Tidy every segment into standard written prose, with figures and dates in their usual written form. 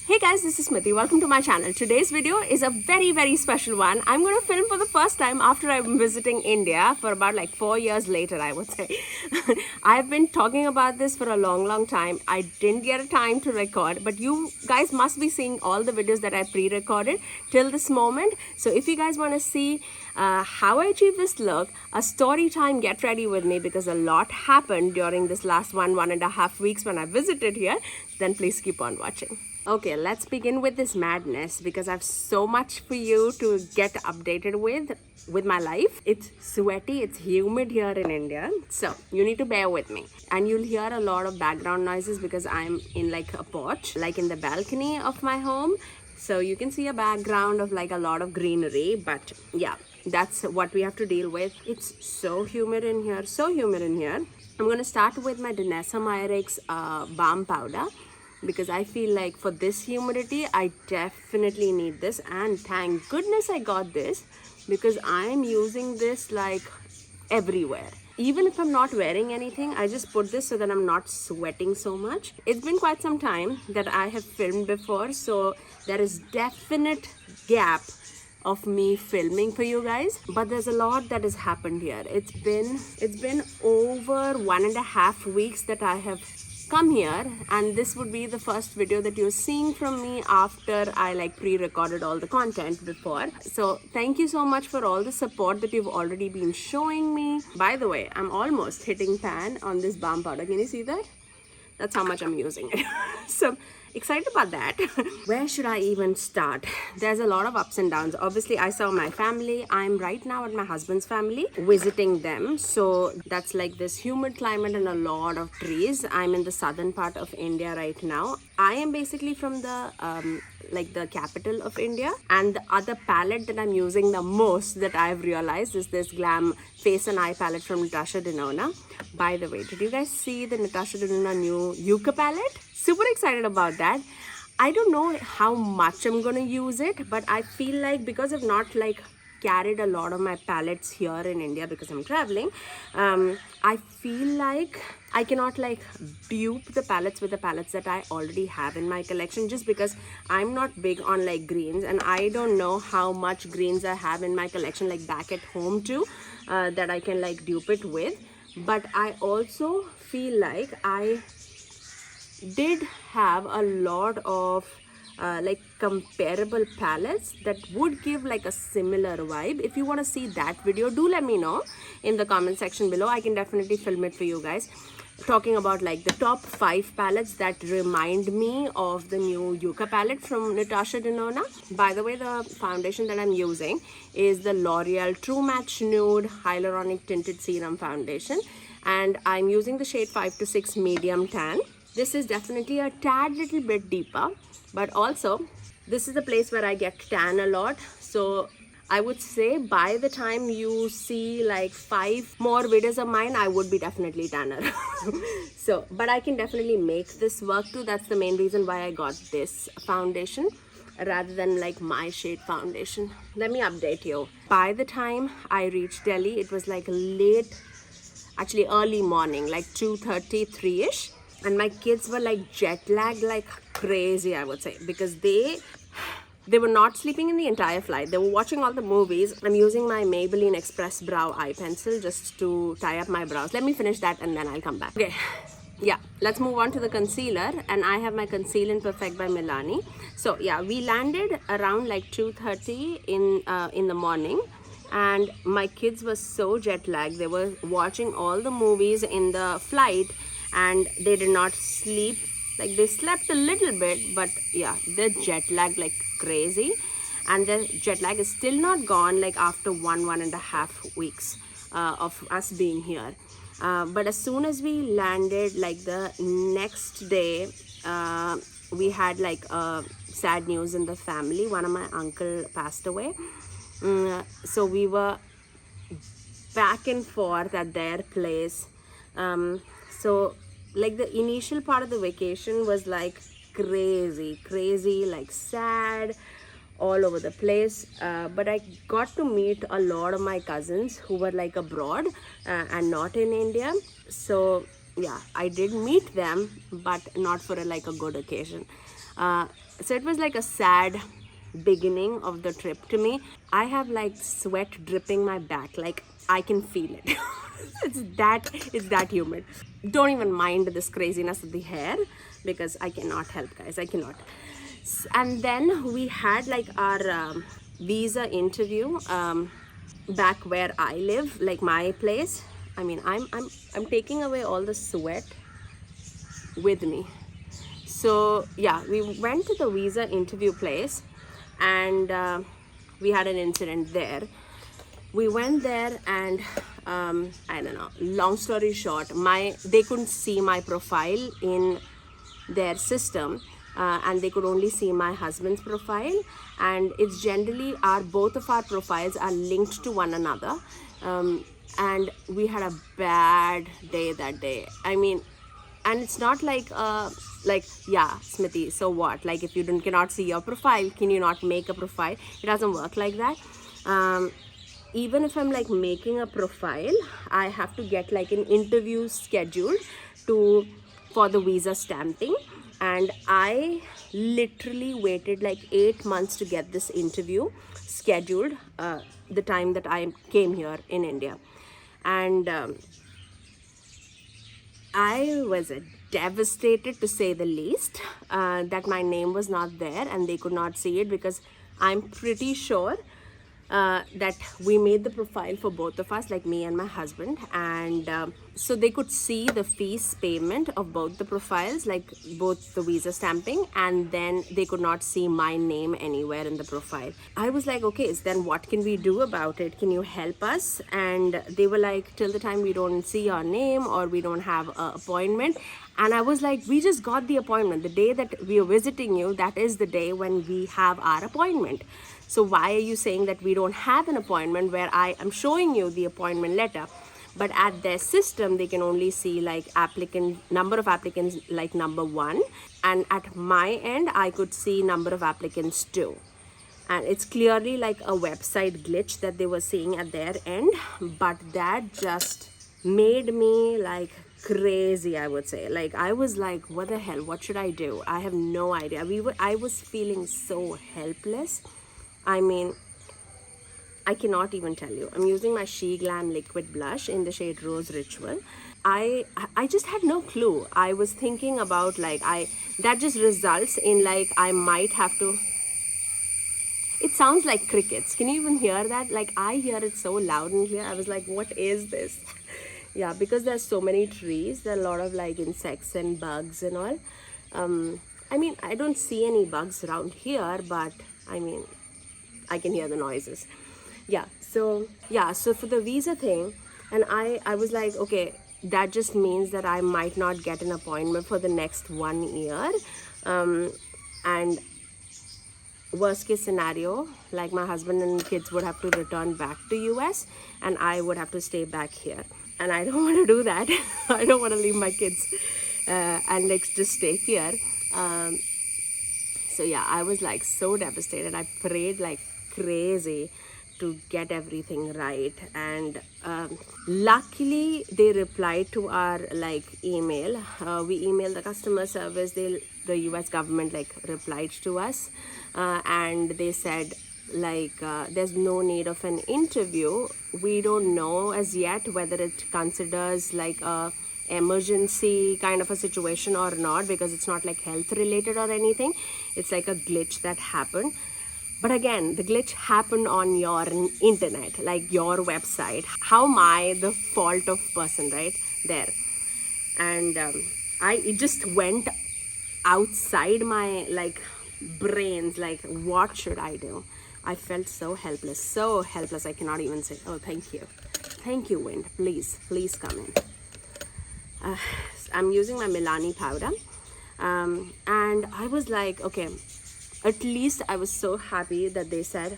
Hey guys, this is Smithy. Welcome to my channel. Today's video is a very special one. I'm going to film for the first time after I'm visiting India for about like 4 years later, I would say. I've been talking about this for a long time. I didn't get a time to record, but you guys must be seeing all the videos that I pre-recorded till this moment. So if you guys want to see how I achieved this look, a story time, get ready with me because a lot happened during this last 1.5 weeks when I visited here. Then please keep on watching. Okay, let's begin with this madness because I have so much for you to get updated with my life. It's sweaty, it's humid here in India, so you need to bear with me. And you'll hear a lot of background noises because I'm in like a porch, like in the balcony of my home. So you can see a background of like a lot of greenery, but yeah, that's what we have to deal with. It's so humid in here, so humid in here. I'm going to start with my Danessa Myricks Balm powder, because I feel like for this humidity, I definitely need this. And thank goodness I got this because I'm using this like everywhere. Even if I'm not wearing anything, I just put this so that I'm not sweating so much. It's been quite some time that I have filmed before, so there is definite gap of me filming for you guys, but there's a lot that has happened here. It's been over 1.5 weeks that I have come here, and this would be the first video that you're seeing from me after I like pre-recorded all the content before. So thank you so much for all the support that you've already been showing me. By the way, I'm almost hitting pan on this balm powder. Can you see that? That's how much I'm using it. So excited about that. Where should I even start? There's a lot of ups and downs. Obviously, I saw my family. I'm right now at my husband's family visiting them. So that's like this humid climate and a lot of trees. I'm in the southern part of India right now. I am basically from the like the capital of India, and the other palette that I'm using the most that I've realized is this Glam face and eye palette from Natasha Denona. By the way, did you guys see the Natasha Denona new Yucca palette? Super excited about that. I don't know how much I'm gonna use it, but I feel like because I've not like carried a lot of my palettes here in India because I'm traveling, I feel like I cannot like dupe the palettes with the palettes that I already have in my collection, just because I'm not big on like greens, and I don't know how much greens I have in my collection like back at home too, that I can like dupe it with. But I also feel like I did have a lot of like comparable palettes that would give like a similar vibe. If you want to see that video, do let me know in the comment section below. I can definitely film it for you guys, talking about like the top 5 palettes that remind me of the new Yucca palette from Natasha Denona. By the way, the foundation that I'm using is the Loreal True Match Nude Hyaluronic Tinted Serum Foundation, and I'm using the shade 5 to 6 medium tan. This is definitely a tad little bit deeper, but also this is the place where I get tan a lot. So I would say by the time you see like 5 more videos of mine, I would be definitely tanner. So, but I can definitely make this work too. That's the main reason why I got this foundation rather than like my shade foundation. Let me update you. By the time I reached Delhi, it was like late, actually early morning, like 2:30, 3ish. And my kids were like jet lagged like crazy, I would say, because they were not sleeping in the entire flight. They were watching all the movies. I'm using my Maybelline Express Brow Eye Pencil just to tie up my brows. Let me finish that and then I'll come back. Okay, yeah, let's move on to the concealer. And I have my Conceal and Perfect by Milani. So yeah, we landed around like 2:30 in the morning. And my kids were so jet lagged. They were watching all the movies in the flight, and they did not sleep. Like they slept a little bit, but yeah, they're jet lagged like crazy, and the jet lag is still not gone like after 1.5 weeks of us being here. But as soon as we landed, like the next day, we had like sad news in the family. One of my uncle passed away. So we were back and forth at their place. So like the initial part of the vacation was like crazy, like sad, all over the place. But I got to meet a lot of my cousins who were like abroad and not in India. So yeah, I did meet them, but not for like a good occasion. So it was like a sad beginning of the trip to me. I have like sweat dripping my back, like I can feel it. It's that humid. Don't even mind this craziness of the hair because I cannot help, guys. I cannot. And then we had like our visa interview back where I live, like my place. I mean, I'm taking away all the sweat with me. So yeah, we went to the visa interview place, and we had an incident there. We went there, and I don't know, long story short, they couldn't see my profile in their system, and they could only see my husband's profile. And it's generally both of our profiles are linked to one another, and we had a bad day that day. I mean, and it's not like yeah, Smithy, so what, like if you cannot see your profile, can you not make a profile? It doesn't work like that. Even if I'm like making a profile, I have to get like an interview scheduled for the visa stamping, and I literally waited like 8 months to get this interview scheduled, the time that I came here in India. And I was devastated, to say the least, that my name was not there and they could not see it, because I'm pretty sure that we made the profile for both of us, like me and my husband, and so they could see the fees payment of both the profiles, like both the visa stamping, and then they could not see my name anywhere in the profile. I was like, okay, so then what can we do about it? Can you help us? And they were like, till the time we don't see your name or we don't have an appointment. And I was like, we just got the appointment. The day that we are visiting you, that is the day when we have our appointment. So why are you saying that we don't have an appointment where I am showing you the appointment letter? But at their system, they can only see like number of applicants, like number 1. And at my end, I could see number of applicants 2. And it's clearly like a website glitch that they were seeing at their end. But that just made me like crazy, I would say. Like, I was like, what the hell? What should I do? I have no idea. I was feeling so helpless. I mean, I cannot even tell you. I'm using my She Glam liquid blush in the shade Rose Ritual. I just had no clue. I was thinking about like, that just results in like, I might have to. It sounds like crickets. Can you even hear that? Like, I hear it so loud and clear. I was like, what is this? Yeah, because there's so many trees, there are a lot of like insects and bugs and all. I mean, I don't see any bugs around here, but I mean, I can hear the noises. So for the visa thing, and I was like, okay, that just means that I might not get an appointment for the next 1 year. And worst case scenario, like my husband and kids would have to return back to US and I would have to stay back here. And I don't want to do that. I don't want to leave my kids and like just stay here. So yeah, I was like so devastated. I prayed like crazy to get everything right, and luckily they replied to our like email. We emailed the customer service. The US government like replied to us, and they said like there's no need of an interview. We don't know as yet whether it considers like a emergency kind of a situation or not, because it's not like health related or anything. It's like a glitch that happened. But again, the glitch happened on your internet, like your website. How am I the fault of person, right there? And it just went outside my like brains, like what should I do? I felt so helpless, I cannot even say. Oh, thank you wind, please come in. I'm using my Milani powder, and I was like, okay, at least I was so happy that they said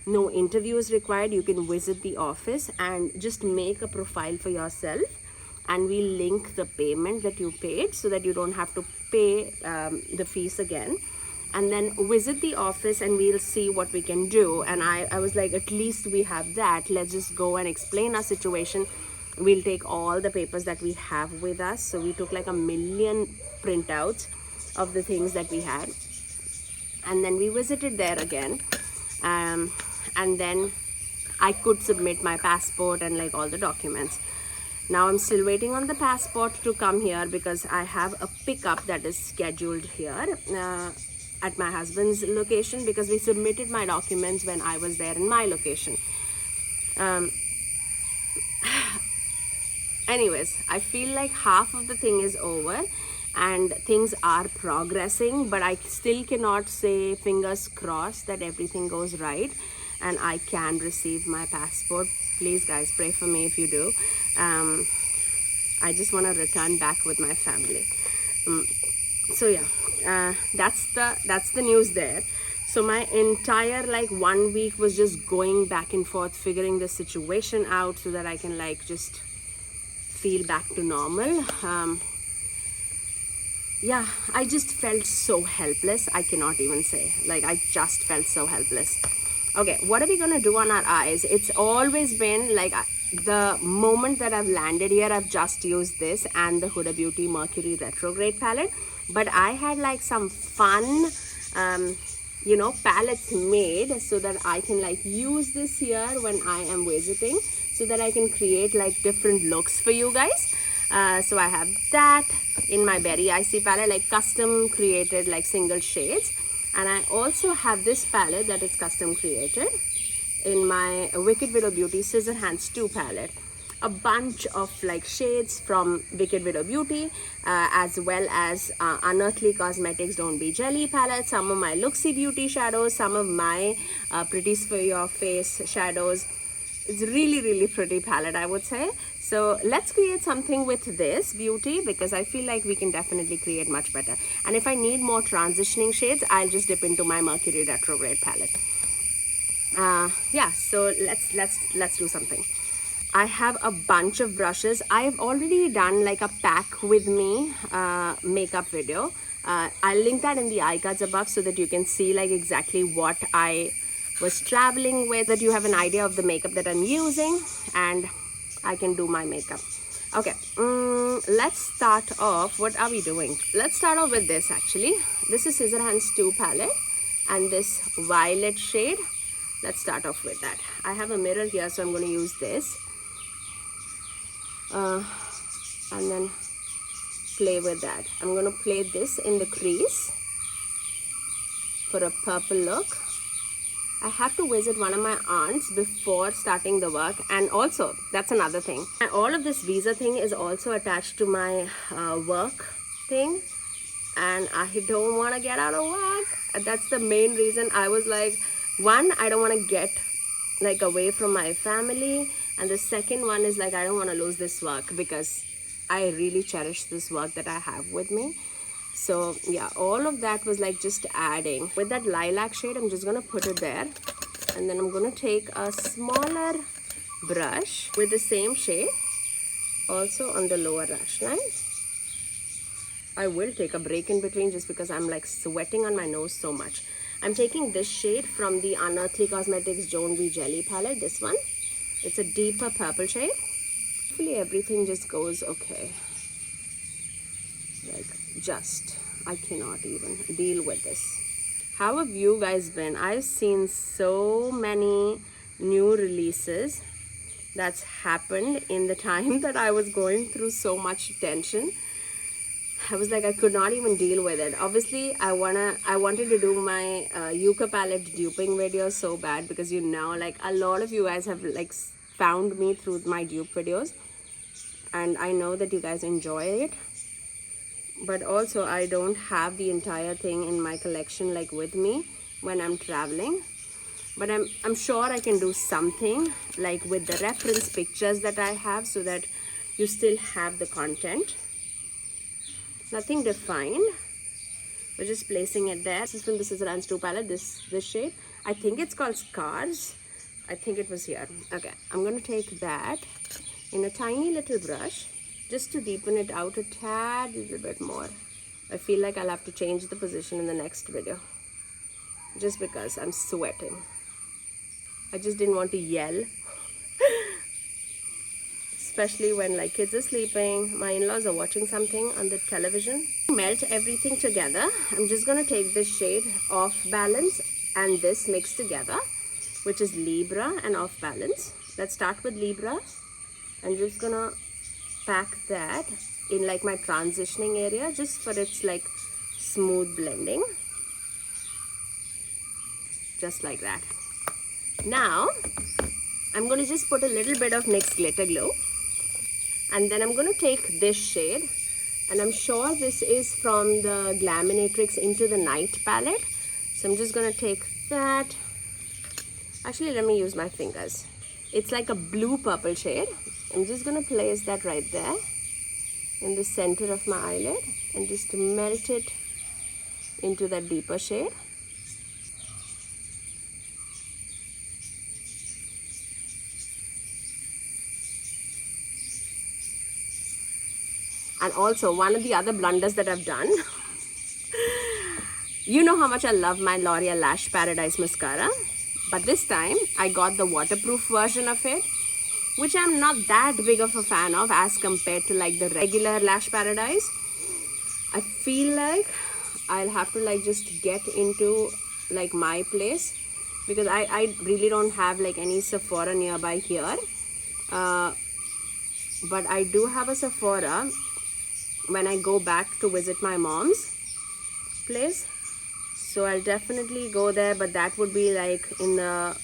no interview is required. You can visit the office and just make a profile for yourself, and we link the payment that you paid so that you don't have to pay the fees again, and then visit the office and we'll see what we can do. And I was like, at least we have that. Let's just go and explain our situation. We'll take all the papers that we have with us. So we took like 1 million printouts of the things that we had. And then we visited there again, and then I could submit my passport and like all the documents. Now I'm still waiting on the passport to come here because I have a pickup that is scheduled here at my husband's location, because we submitted my documents when I was there in my location. Anyways, I feel like half of the thing is over and things are progressing, but I still cannot say fingers crossed that everything goes right and I can receive my passport. Please guys, pray for me if you do. I just want to return back with my family. So yeah, that's the news there. So my entire like 1 week was just going back and forth, figuring the situation out so that I can like just feel back to normal. Yeah, I just felt so helpless. I cannot even say, like, I just felt so helpless. Okay, what are we gonna do on our eyes? It's always been like the moment that I've landed here, I've just used this and the Huda Beauty Mercury Retrograde palette, but I had like some fun you know, palettes made so that I can like use this here when I am visiting, so that I can create like different looks for you guys. So I have that in my Berry Icy palette, like custom created like single shades, and I also have this palette that is custom created in my Wicked Widow Beauty Scissorhands 2 palette. A bunch of like shades from Wicked Widow Beauty, as well as Unearthly Cosmetics Don't Be Jelly palette, some of my Luxie Beauty shadows, some of my Pretties for Your Face shadows. It's really pretty palette, I would say. So let's create something with this beauty, because I feel like we can definitely create much better. And if I need more transitioning shades, I'll just dip into my Mercury Retrograde palette. Yeah, so let's do something. I have a bunch of brushes. I've already done like a pack with me makeup video. I'll link that in the iCards above so that you can see like exactly what I was traveling with, that you have an idea of the makeup that I'm using and I can do my makeup. Okay, let's start off. What are we doing? Let's start off with this actually. This is Scissorhands 2 palette and this violet shade. Let's start off with that. I have a mirror here, so I'm going to use this. And then play with that. I'm going to play this in the crease for a purple look. I have to visit one of my aunts before starting the work, and also that's another thing. All of this visa thing is also attached to my work thing, and I don't want to get out of work. That's the main reason. I was like, one, I don't want to get like away from my family, and the second one is like I don't want to lose this work because I really cherish this work that I have with me. So yeah, all of that was like just adding. With that lilac shade, I'm just gonna put it there, and then I'm gonna take a smaller brush with the same shade also on the lower lash line. I will take a break in between just because I'm like sweating on my nose so much. I'm taking this shade from the Unearthly Cosmetics Don't Be Jelly palette, this one. It's a deeper purple shade. Hopefully everything just goes okay. Like just, I cannot even deal with this. How have you guys been? I've seen so many new releases that's happened in the time that I was going through so much tension. I was like, I could not even deal with it. Obviously, I wanted to do my Yucca palette duping video so bad, because you know, like a lot of you guys have like found me through my dupe videos, and I know that you guys enjoy it. But also, I don't have the entire thing in my collection like with me when I'm traveling. But I'm sure I can do something like with the reference pictures that I have, so that you still have the content. Nothing defined. We're just placing it there. This is from the Scissorhands 2 palette, this shade. I think it's called Scars. I think it was here. Okay, I'm going to take that in a tiny little brush just to deepen it out a tad little bit more. I feel like I'll have to change the position in the next video just because I'm sweating. I just didn't want to yell. It's especially when like kids are sleeping, my in-laws are watching something on the television. Melt everything together. I'm just going to take this shade Off Balance and this mixed together, which is Libra and Off Balance. Let's start with Libra. I'm just going to pack that in like my transitioning area just for its like smooth blending. Just like that. Now I'm going to just put a little bit of NYX Glitter Glow, and then I'm going to take this shade, and I'm sure this is from the Glaminatrix Into the Night palette. So I'm just going to take that. Actually, let me use my fingers. It's like a blue purple shade. I'm just going to place that right there in the center of my eyelid and just melt it into that deeper shade. And also, one of the other blunders that I've done, you know how much I love my L'Oreal Lash Paradise mascara, but this time I got the waterproof version of it, which I'm not that big of a fan of as compared to like the regular Lash Paradise. I feel like I'll have to like just get into like my place, because I really don't have like any Sephora nearby here, but I do have a Sephora when I go back to visit my mom's place. So I'll definitely go there, but that would be like in the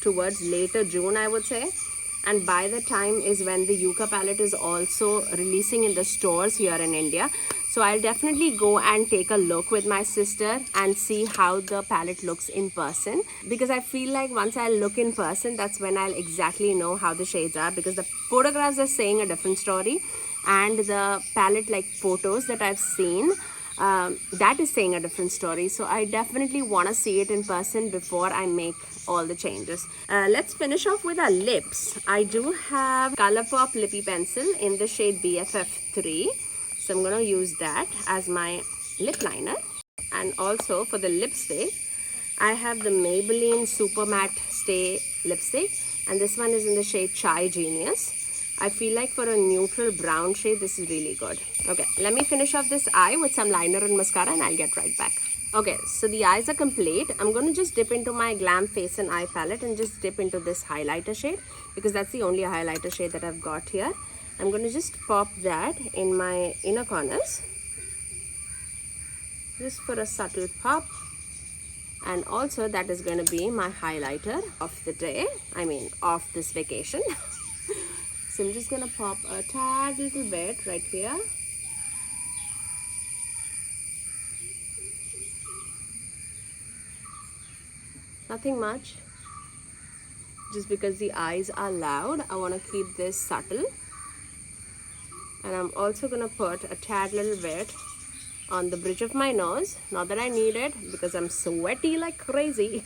towards later June, I would say. And by the time is when the Yucca palette is also releasing in the stores here in India. So I'll definitely go and take a look with my sister and see how the palette looks in person, because I feel like once I look in person, that's when I'll exactly know how the shades are, because the photographs are saying a different story, and the palette like photos that I've seen, that is saying a different story. So I definitely want to see it in person before I make all the changes. Let's finish off with our lips. I do have Colourpop Lippy Pencil in the shade BFF3. So I'm going to use that as my lip liner. And also for the lipstick, I have the Maybelline Super Matte Stay Lipstick. And this one is in the shade Chai Genius. I feel like for a neutral brown shade, this is really good. Okay, let me finish off this eye with some liner and mascara, and I'll get right back. Okay, so the eyes are complete. I'm going to just dip into my Glam Face and Eye palette and just dip into this highlighter shade, because that's the only highlighter shade that I've got here. I'm going to just pop that in my inner corners, just for a subtle pop. And also that is going to be my highlighter of the day, of this vacation. So I'm just going to pop a tad little bit right here. Nothing much. Just because the eyes are loud, I want to keep this subtle. And I'm also going to put a tad little bit on the bridge of my nose. Not that I need it, because I'm sweaty like crazy.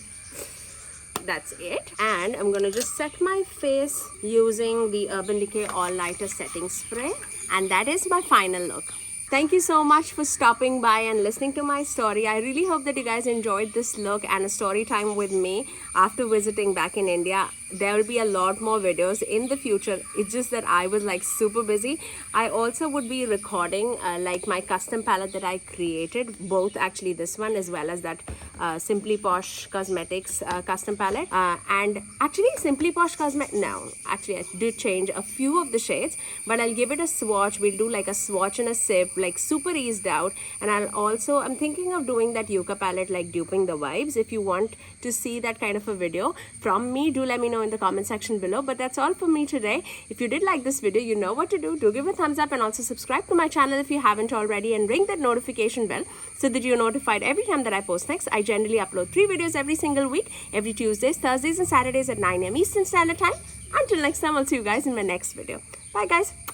That's it. And I'm going to just set my face using the Urban Decay All Nighter Setting Spray. And that is my final look. Thank you so much for stopping by and listening to my story. I really hope that you guys enjoyed this look and a story time with me after visiting back in India. There will be a lot more videos in the future. It's just that I was like super busy. I also would be recording like my custom palette that I created, both actually this one as well as that Simply Posh Cosmetics custom palette. And actually Simply Posh Cosmetics, no, actually I did change a few of the shades, but I'll give it a swatch. We'll do like a swatch and a sip, like super eased out. And I'm thinking of doing that Yucca palette, like duping the vibes. If you want to see that kind of a video from me, do let me know in the comment section below. But that's all for me today. If you did like this video, you know what to do. Do give a thumbs up and also subscribe to my channel if you haven't already, and ring that notification bell so that you're notified every time that I post next. I generally upload 3 videos every single week, every Tuesdays, Thursdays and Saturdays at 9 AM Eastern Standard Time. Until next time, I'll see you guys in my next video. Bye guys.